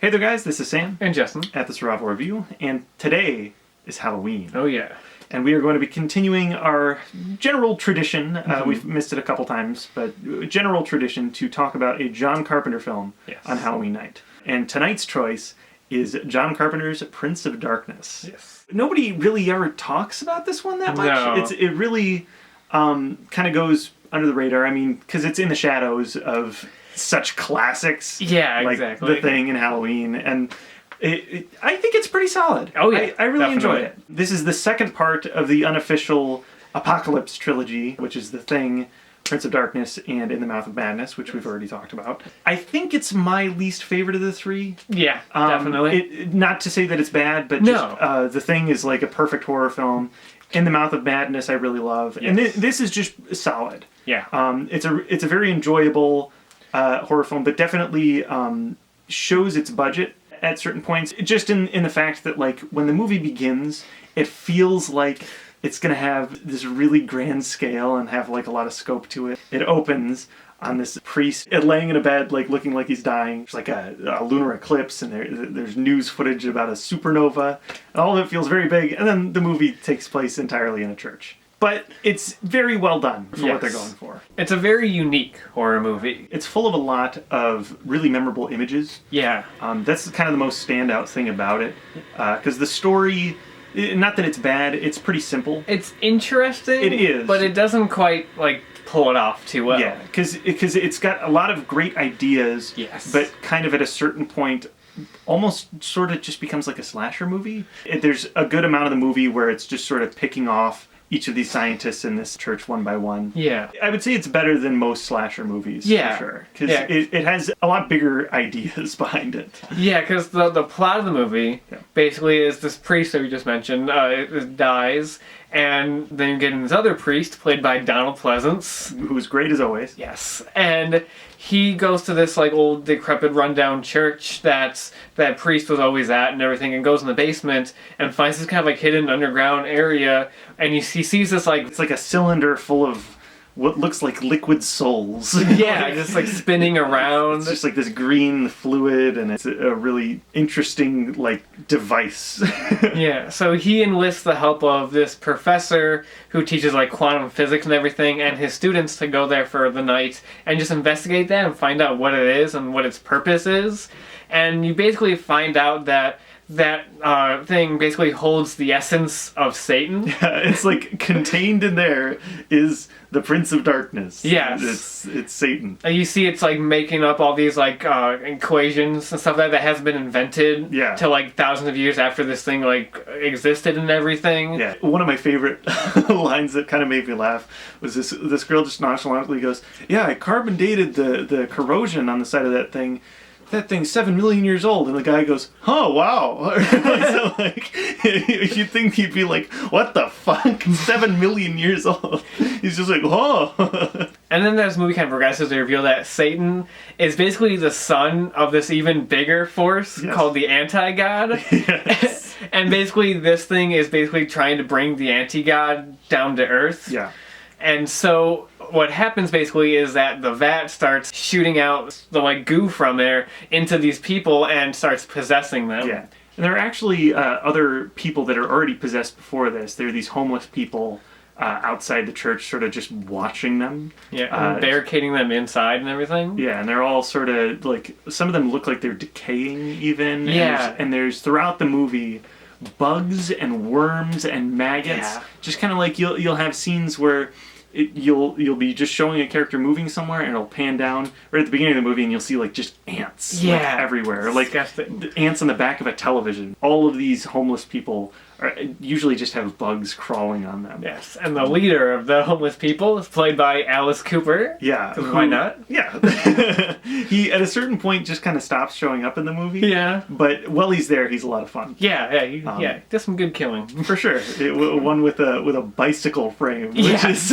Hey there guys, this is Sam And Justin. at the Survival Review, and today is Halloween. Oh yeah. And we are going to be continuing our general tradition, we've missed it a couple times, but general tradition to talk about a John Carpenter film on Halloween night. And tonight's choice is John Carpenter's Prince of Darkness. Yes. Nobody really ever talks about this one that much. No. It really kind of goes under the radar, I mean, because it's in the shadows of such classics. Yeah, like exactly. The Thing and Halloween, and I think it's pretty solid. Oh yeah, I really definitely. enjoy it. This is the second part of the unofficial Apocalypse trilogy, which is The Thing, Prince of Darkness, and In the Mouth of Madness, which we've already talked about. I think it's my least favorite of the three. Yeah, definitely. Not to say that it's bad, but just The Thing is like a perfect horror film. In the Mouth of Madness, I really love, and this is just solid. Yeah. It's a very enjoyable horror film, but definitely shows its budget at certain points. Just in the fact that, like, when the movie begins, it feels like it's gonna have this really grand scale and have like a lot of scope to it. It opens on this priest laying in a bed, like looking like he's dying. There's like a lunar eclipse, and there's news footage about a supernova. And all of it feels very big, and then the movie takes place entirely in a church. But it's very well done for what they're going for. It's a very unique horror movie. It's full of a lot of really memorable images. Yeah. That's kind of the most standout thing about it. Because the story, not that it's bad, it's pretty simple. It's interesting. It is. But it doesn't quite, like, pull it off too well. Yeah, because it's got a lot of great ideas. Yes. But kind of at a certain point, almost sort of just becomes like a slasher movie. There's a good amount of the movie where it's just sort of picking off each of these scientists in this church one by one. Yeah. I would say it's better than most slasher movies, for sure. Because it has a lot bigger ideas behind it. Yeah, because the plot of the movie basically is this priest that we just mentioned dies, and then you get this other priest played by Donald Pleasance. Who's great as always. Yes. And he goes to this like old decrepit rundown church that priest was always at and everything, and goes in the basement and finds this kind of like hidden underground area, and he sees this like... It's like a cylinder full of what looks like liquid souls. Yeah, just like spinning around. It's just like this green fluid, and it's a really interesting like device. Yeah, so he enlists the help of this professor who teaches like quantum physics and everything, and his students to go there for the night and just investigate that and find out what it is and what its purpose is. And you basically find out that thing basically holds the essence of Satan. Yeah, it's like contained in there is the Prince of Darkness. Yes. It's Satan. And you see it's like making up all these like equations and stuff like that hasn't been invented till like thousands of years after this thing like existed and everything. Yeah. One of my favorite lines that kind of made me laugh was this girl just nonchalantly goes, "Yeah, I carbon dated the corrosion on the side of that thing. That thing's 7 million years old," and the guy goes, "Oh wow!" So like, you'd think he'd be like, "What the fuck? 7 million years old?" He's just like, "Oh." And then this movie kind of progresses to reveal that Satan is basically the son of this even bigger force called the Anti-God. Yes. And basically, this thing is basically trying to bring the Anti-God down to Earth. Yeah. And so what happens basically is that the vat starts shooting out the like goo from there into these people and starts possessing them. Yeah. And there are actually other people that are already possessed before this. There are these homeless people outside the church sort of just watching them. Yeah, and barricading them inside and everything. Yeah, and they're all sort of like, some of them look like they're decaying even. Yeah. And there's throughout the movie bugs and worms and maggots. Yeah. Just kind of like you'll have scenes where you'll be just showing a character moving somewhere, and it'll pan down right at the beginning of the movie, and you'll see like just ants like, everywhere, like ants on the back of a television. All of these homeless people usually just have bugs crawling on them. Yes, and the leader of the homeless people is played by Alice Cooper. Yeah. Why not? Yeah. He, at a certain point, just kind of stops showing up in the movie. Yeah. But while he's there, he's a lot of fun. Yeah, does some good killing. For sure. One with a bicycle frame, which is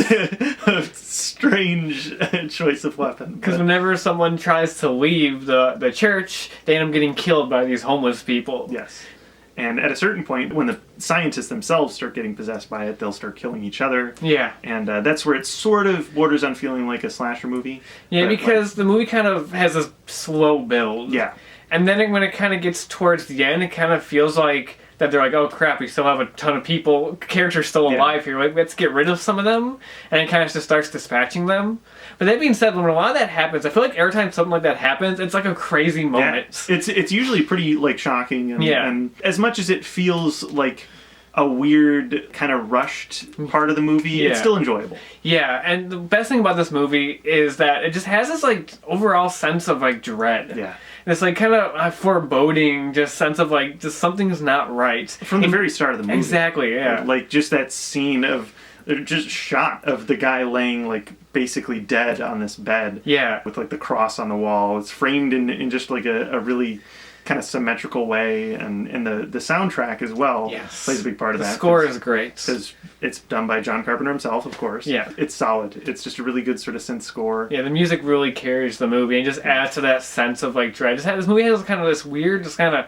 a strange choice of weapon. Because whenever someone tries to leave the church, they end up getting killed by these homeless people. Yes. And at a certain point, when the scientists themselves start getting possessed by it, they'll start killing each other. Yeah. And that's where it sort of borders on feeling like a slasher movie. Yeah, because the movie kind of has a slow build. Yeah. And then when it kind of gets towards the end, it kind of feels like that they're like, oh crap, we still have a ton of people, characters still alive here. Like, let's get rid of some of them. And it kind of just starts dispatching them. But that being said, when a lot of that happens, I feel like every time something like that happens, it's like a crazy moment. Yeah. It's usually pretty like shocking. And as much as it feels like a weird kind of rushed part of the movie, it's still enjoyable. Yeah, and the best thing about this movie is that it just has this like overall sense of like dread. Yeah. This like kind of foreboding, just sense of like just something's not right From the very start of the movie. Exactly, yeah. Like just that scene of just shot of the guy laying like basically dead on this bed. Yeah. With like the cross on the wall. It's framed in just like a really kind of symmetrical way, and the soundtrack as well plays a big part of that. The score is great. Because it's done by John Carpenter himself, of course. Yeah. It's solid. It's just a really good sort of synth score. Yeah, the music really carries the movie and just adds to that sense of like dread. This movie has kind of this weird, just kind of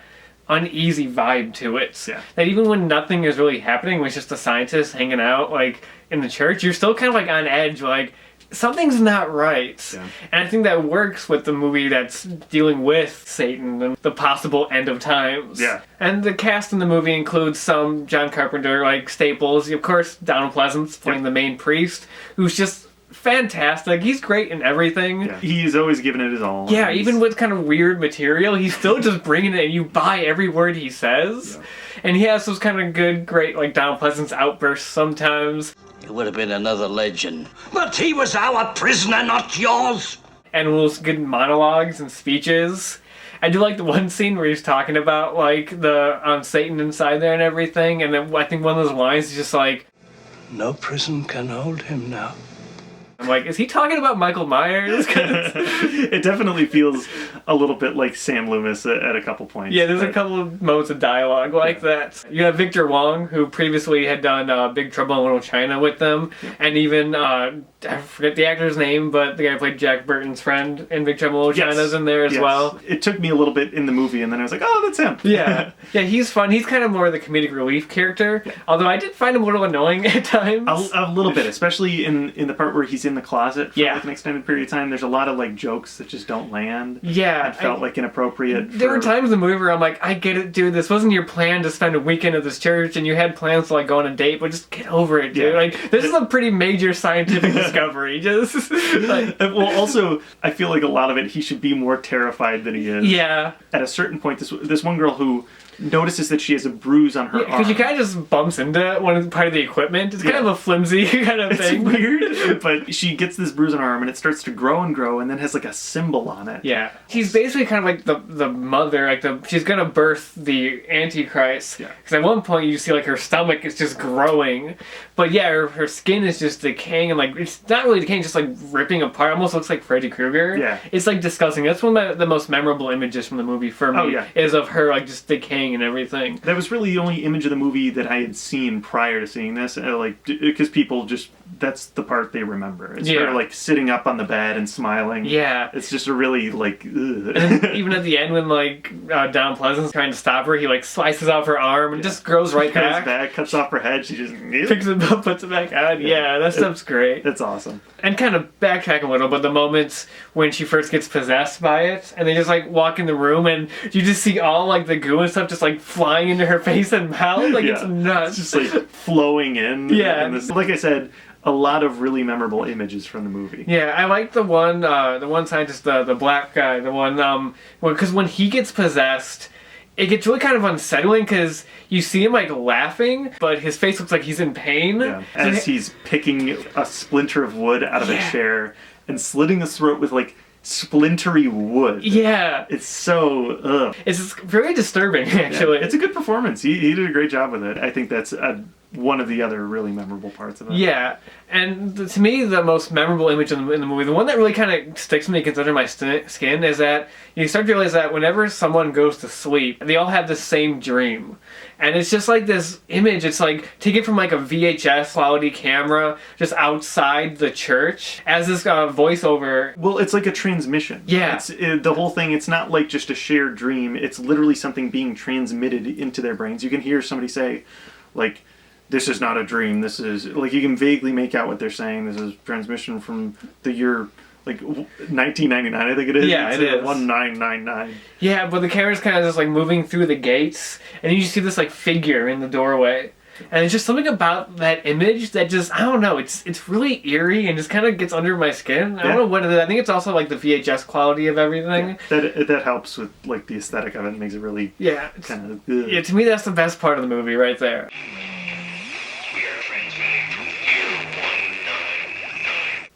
uneasy vibe to it. Yeah. That even when nothing is really happening, when it's just a scientist hanging out like in the church, you're still kind of like on edge, like something's not right. Yeah. And I think that works with the movie that's dealing with Satan and the possible end of times. Yeah. And the cast in the movie includes some John Carpenter like staples. Of course, Donald Pleasance playing the main priest, who's just fantastic. He's great in everything. Yeah. He's always given it his all. Yeah, even with kind of weird material, he's still just bringing it and you buy every word he says. Yeah. And he has those kind of good, great, like Donald Pleasance outbursts sometimes. It would have been another legend. But he was our prisoner, not yours. And those good monologues and speeches. I do like the one scene where he's talking about like the Satan inside there and everything, and then I think one of those lines is just like, no prison can hold him now. I'm like, is he talking about Michael Myers? It definitely feels a little bit like Sam Loomis at a couple points. Yeah, there's a couple of modes of dialogue like that. You have Victor Wong, who previously had done Big Trouble in Little China with them, and even, I forget the actor's name, but the guy who played Jack Burton's friend in Big Trouble in Little China's in there as well. It took me a little bit in the movie, and then I was like, oh, that's him. Yeah, he's fun. He's kind of more the comedic relief character, although I did find him a little annoying at times. A little bit, especially in the part where he's in the closet for like an extended period of time. There's a lot of like jokes that just don't land. Yeah. It felt like inappropriate. There were times in the movie where I'm like, I get it, dude. This wasn't your plan to spend a weekend at this church and you had plans to like go on a date, but just get over it, dude. Yeah. Like, this is a pretty major scientific discovery. Just like... Well, also, I feel like a lot of it, he should be more terrified than he is. Yeah. At a certain point, this one girl who notices that she has a bruise on her arm. Because she kind of just bumps into part of the equipment. It's kind of a flimsy kind of thing. It's weird, but she gets this bruise on her arm and it starts to grow and grow and then has like a symbol on it. Yeah. She's basically kind of like the mother, like she's gonna birth the Antichrist. Yeah. Because at one point you see like her stomach is just growing. But yeah, her skin is just decaying and like, it's not really decaying, just like ripping apart. Almost looks like Freddy Krueger. Yeah. It's like disgusting. That's one of the most memorable images from the movie for me. Is of her like just decaying and everything. That was really the only image of the movie that I had seen prior to seeing this, like because people just, that's the part they remember. It's her like sitting up on the bed and smiling. Yeah, it's just a really like. And then even at the end when like Donald Pleasance's trying to stop her, he like slices off her arm and just grows right back. Cuts off her head. She just picks it up, puts it back on. Yeah, that stuff's great. It's awesome. And kind of backtrack a little, but the moments when she first gets possessed by it, and they just like walk in the room, and you just see all like the goo and stuff just like flying into her face and mouth, like it's nuts. It's just like flowing in. Yeah. And this, like I said, a lot of really memorable images from the movie. Yeah, I like the one scientist, the black guy, the one, because when he gets possessed, it gets really kind of unsettling because you see him like laughing, but his face looks like he's in pain. Yeah. As he's picking a splinter of wood out of a chair and slitting his throat with like splintery wood. Yeah. It's so, ugh. It's very disturbing, actually. Yeah, it's a good performance. He did a great job with it. I think that's one of the other really memorable parts of it. Yeah. And to me, the most memorable image in the movie, the one that really kind of sticks to me considering my skin, is that you start to realize that whenever someone goes to sleep, they all have the same dream. And it's just like this image, it's like taken from like a VHS quality camera just outside the church as this voiceover. Well, it's like a transmission. Yeah. The whole thing, it's not like just a shared dream. It's literally something being transmitted into their brains. You can hear somebody say, like, this is not a dream. This is, like, you can vaguely make out what they're saying. This is transmission from the year like 1999, I think it is. Yeah, it's it is. 1999. Yeah, but the camera's kind of just like moving through the gates, and you just see this like figure in the doorway. And it's just something about that image that just, I don't know, it's really eerie and just kind of gets under my skin. I don't know what it is. I think it's also like the VHS quality of everything. Yeah, that helps with like the aesthetic of it. It makes it really kind of... Yeah, to me that's the best part of the movie right there. We are transmitting from year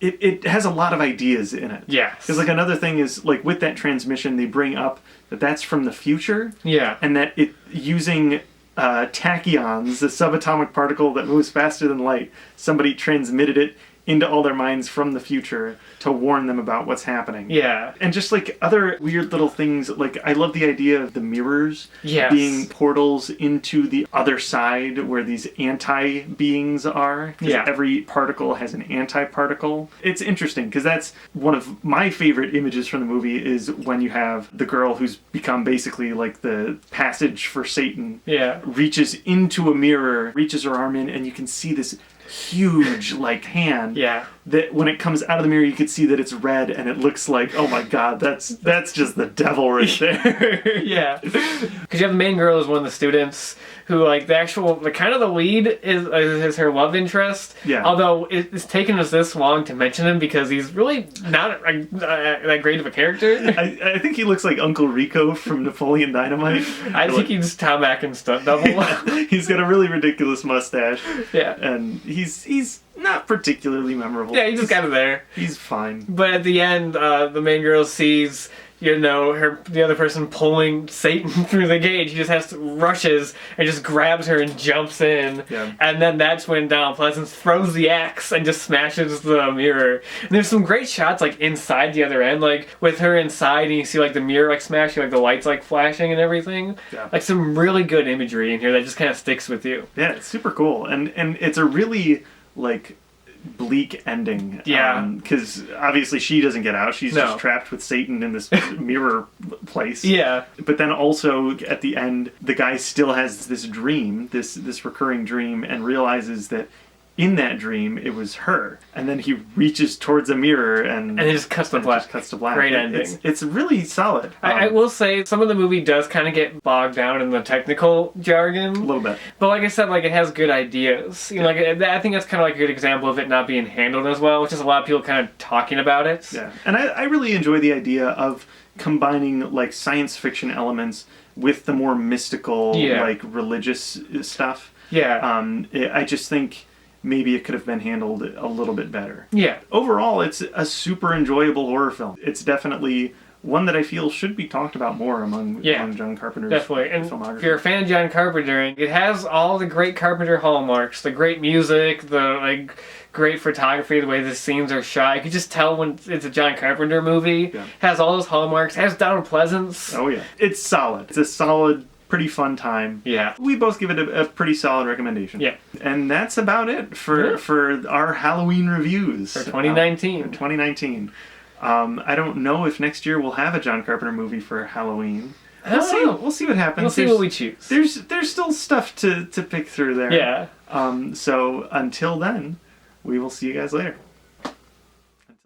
1999. It has a lot of ideas in it. Yes. Because like another thing is like with that transmission, they bring up that that's from the future. Yeah. And that it using... tachyons, the subatomic particle that moves faster than light, somebody transmitted it into all their minds from the future to warn them about what's happening. Yeah. And just like other weird little things, like I love the idea of the mirrors being portals into the other side where these anti-beings are. 'Cause every particle has an anti-particle. It's interesting because that's one of my favorite images from the movie is when you have the girl who's become basically like the passage for Satan. Yeah. Reaches into a mirror, reaches her arm in, and you can see this huge like hand that when it comes out of the mirror you can see that it's red and it looks like, oh my god, that's just the devil right there. Yeah, because you have the main girl as one of the students who like the kind of the lead is her love interest. Yeah, although it's taken us this long to mention him because he's really not that great of a character. I think he looks like Uncle Rico from Napoleon Dynamite. I think he's Tom Atkins stunt double. He's got a really ridiculous mustache. Yeah, and he's not particularly memorable. Yeah, he's just kind of there. He's fine. But at the end, the main girl sees, the other person pulling Satan through the gate. She just rushes and just grabs her and jumps in. Yeah. And then that's when Donald Pleasance throws the axe and just smashes the mirror. And there's some great shots like inside the other end, like with her inside and you see like the mirror like smashing, like the lights like flashing and everything. Yeah. Like some really good imagery in here that just kind of sticks with you. Yeah, it's super cool. And it's a really like bleak ending. Yeah. Because obviously she doesn't get out. She's just trapped with Satan in this mirror place. Yeah. But then also at the end, the guy still has this dream, this recurring dream, and realizes that in that dream it was her. And then he reaches towards a mirror and it just cuts to black. Great ending. It's really solid. I will say some of the movie does kind of get bogged down in the technical jargon. A little bit. But like I said, like it has good ideas. Like I think that's kind of like a good example of it not being handled as well, which is a lot of people kind of talking about it. Yeah. And I really enjoy the idea of combining like science fiction elements with the more mystical, like religious stuff. Yeah. I just think maybe it could have been handled a little bit better. Yeah. Overall, it's a super enjoyable horror film. It's definitely one that I feel should be talked about more among John Carpenter's filmography. If you're a fan of John Carpenter, it has all the great Carpenter hallmarks, the great music, the like great photography, the way the scenes are shot. You can just tell when it's a John Carpenter movie. Yeah. It has all those hallmarks. It has Donald Pleasance. Oh yeah. It's solid. It's a solid, pretty fun time. Yeah. We both give it a pretty solid recommendation. Yeah. And that's about it for our Halloween reviews. For 2019. For 2019. I don't know if next year we'll have a John Carpenter movie for Halloween. We'll see what happens. We'll see what we choose. There's still stuff to pick through there. Yeah. So until then, we will see you guys later.